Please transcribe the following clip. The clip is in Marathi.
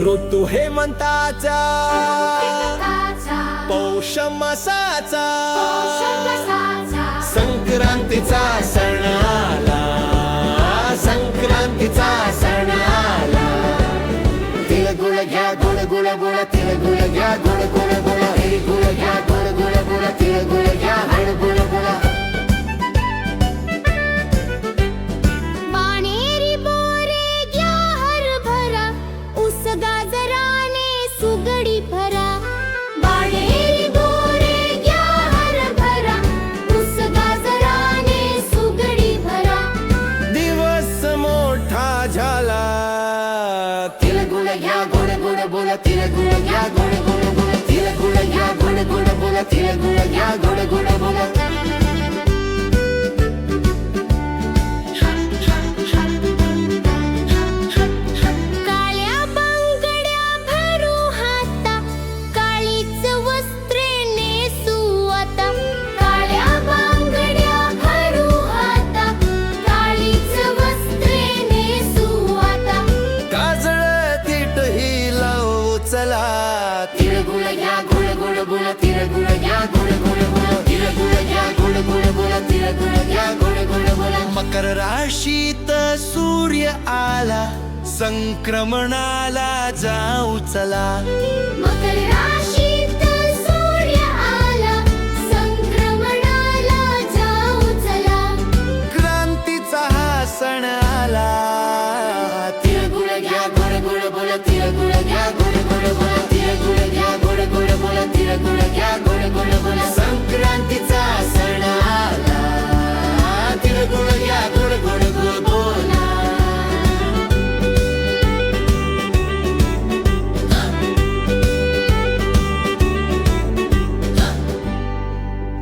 ऋतू हेमंताचा पौष मासाचा संक्रांतीचा सण आला, संक्रांतीचा सण आला। तिळगुळ घ्या गोड गोड गोड, तिळगुळ घ्या गोड गोड गोड, हे गुळ घ्या गोड गोड गोड, तिळगुळ घ्या हळ गोड गोड। वाणेरी बोरे घ्या हरभरा, ऊस गाजराने सुगडी भरा। वाणेरी बोरे घ्या हरभरा, ऊस गाजराने सुगडी भरा। दिवस मोठा झाला, तिळगुळ घ्या गोड गोड बोल, तिळगुळ घ्या गोड गोड बोल, तिळगुळ घ्या गोड गोड बोल, तिळगुळ घ्या गोड गोड बोल। काळ्या बांगड्या भरू हाता, काळीच वस्त्रे नेसू आता। काळ्या बांगड्या भरू हाता, काळीच वस्त्रे नेसू आता। काजळ तीट ही लावू चला, तिळगुळ घ्या गोड गोड बोल, तिळगुळ घ्या गोड गोड बोल, तिळगुळ घ्या गोड गोड बोल, तिळगुळ घ्या गोड गोड बोल। मकर राशीत सूर्य आला, संक्रमणाला जाऊ चला। मकर राशीत सूर्य आला, संक्रमणाला जाऊ चला। क्रांतीचा हा सण आला, तिळगुळ घ्या गोड गोड बोल, तिळगुळ घ्या गोड गोड बोल, तिळगुळ घ्या गोड गोड बोल, तिळगुळ घ्या गोड गोड बोल। संक्रांतीचा सण आला।